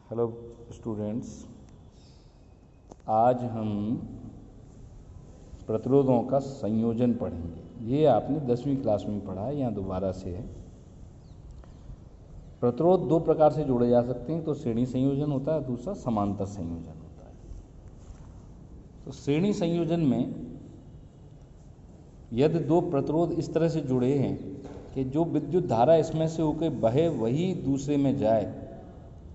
Hello students, आज हम प्रतिरोधों का संयोजन पढ़ेंगे। ये आपने 10वीं क्लास में पढ़ा है, यहाँ दोबारा से है। प्रतिरोध दो प्रकार से जोड़े जा सकते हैं, तो श्रेणी संयोजन होता है, दूसरा समांतर संयोजन होता है। तो श्रेणी संयोजन में यदि दो प्रतिरोध इस तरह से जुड़े हैं कि जो विद्युत धारा इसमें से होकर बहे वही दूसरे में जाए,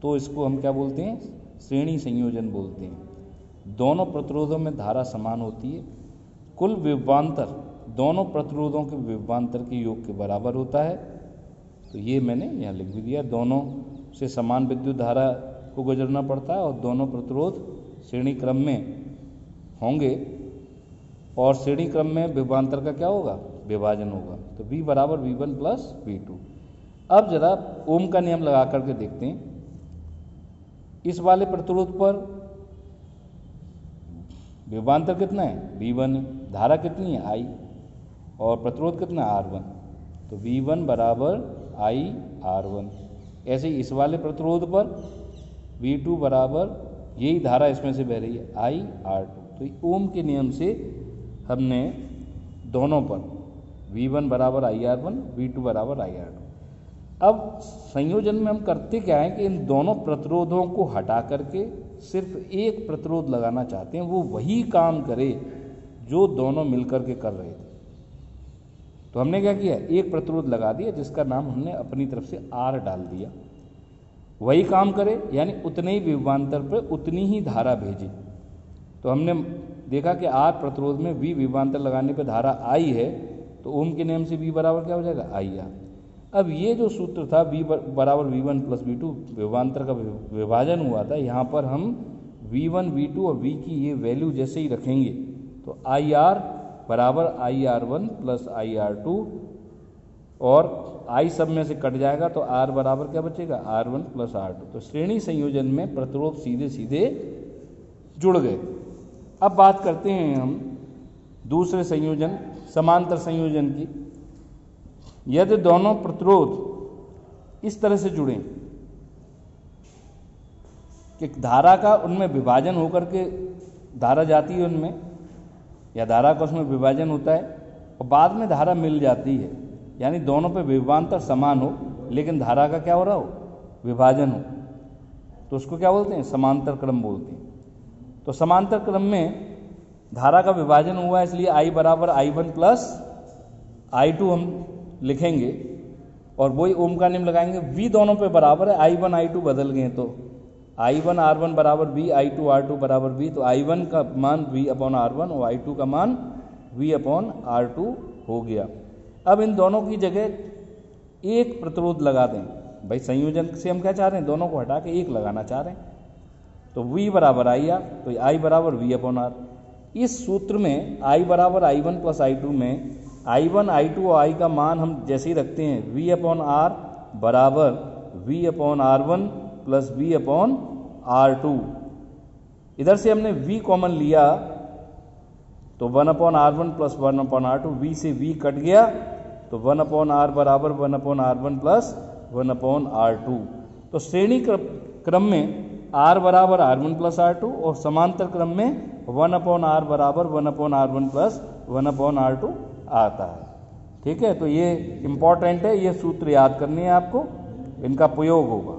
तो इसको हम क्या बोलते हैं? श्रेणी संयोजन बोलते हैं। दोनों प्रतिरोधों में धारा समान होती है, कुल विभवांतर दोनों प्रतिरोधों के विभवांतर के योग के बराबर होता है। तो ये मैंने यहाँ लिख भी दिया, दोनों से समान विद्युत धारा को गुजरना पड़ता है और दोनों प्रतिरोध श्रेणी क्रम में होंगे और श्रेणी क्रम में विभवांतर का क्या होगा? विभाजन होगा। तो V बराबर V1 प्लस V2। अब जरा ओम का नियम लगा करके देखते हैं। इस वाले प्रतिरोध पर विभवांतर कितना है? V1 है। धारा कितनी है? I। और प्रतिरोध कितना है? R1। तो V1 बराबर I R1। ऐसे ही इस वाले प्रतिरोध पर V2 बराबर यही धारा इसमें से बह रही है I R2। तो ओम के नियम से हमने दोनों पर V1 बराबर I R1, V2 बराबर I R2। अब संयोजन में हम करते क्या है कि इन दोनों प्रतिरोधों को हटा करके सिर्फ एक प्रतिरोध लगाना चाहते हैं, वो वही काम करे जो दोनों मिलकर के कर रहे थे। तो हमने क्या किया? एक प्रतिरोध लगा दिया जिसका नाम हमने अपनी तरफ से R डाल दिया। वही काम करे यानी उतने ही विभवांतर पर उतनी ही धारा भेजे। तो हमने देखा कि R प्रतिरोध में V विभवांतर लगाने पर धारा I है, तो ओम के नियम से V बराबर क्या हो जाएगा? IR। अब ये जो सूत्र था V बराबर V1 प्लस V2, विभवांतर का विभाजन हुआ था, यहाँ पर हम V1 V2 और V की ये वैल्यू जैसे ही रखेंगे तो IR बराबर IR1 प्लस IR2 और I सब में से कट जाएगा तो R बराबर क्या बचेगा? R1 plus R2। तो श्रेणी संयोजन में प्रतिरोध सीधे सीधे जुड़ गए। अब बात करते हैं हम दूसरे संयोजन, समांतर संयोजन की। यदि दोनों प्रतिरोध इस तरह से जुड़े कि धारा का उनमें विभाजन होकर के धारा जाती है उनमें, या धारा का उसमें विभाजन होता है और बाद में धारा मिल जाती है, यानी दोनों पे विभवांतर समान हो लेकिन धारा का क्या हो रहा हो? विभाजन हो, तो उसको क्या बोलते हैं? समांतर क्रम बोलते हैं। तो समांतर क्रम में धारा का विभाजन हुआ, इसलिए I बराबर I1 प्लस I2 हम लिखेंगे और वही ओम का नियम लगाएंगे। V दोनों पे बराबर है, I1 I2 बदल गए तो I1 R1 बराबर V, I2 R2 बराबर V। तो I1 का मान V अपॉन R1 और I2 का मान V अपॉन R2 हो गया। अब इन दोनों की जगह एक प्रतिरोध लगा दें। भाई संयोजन से हम क्या चाह रहे हैं? दोनों को हटा के एक लगाना चाह रहे हैं। तो V बराबर IR, तो I बराबर V अपॉन R। इस सूत्र में I बराबर I1 प्लस I2 में I1 I2 और I का मान हम जैसे ही रखते हैं, V अपॉन R बराबर V upon R1 plus V upon R2। इधर से हमने V कॉमन लिया तो 1 upon R1 plus 1 upon R2, V से V कट गया तो 1 अपॉन R बराबर 1 upon R1 plus 1 upon R2। तो श्रेणी क्रम में R बराबर R1 प्लस R2 और समांतर क्रम में 1 अपॉन R बराबर 1 upon R1 plus 1 upon R2 आता है। ठीक है, तो ये इंपॉर्टेंट है, ये सूत्र याद करनी है आपको, इनका प्रयोग होगा।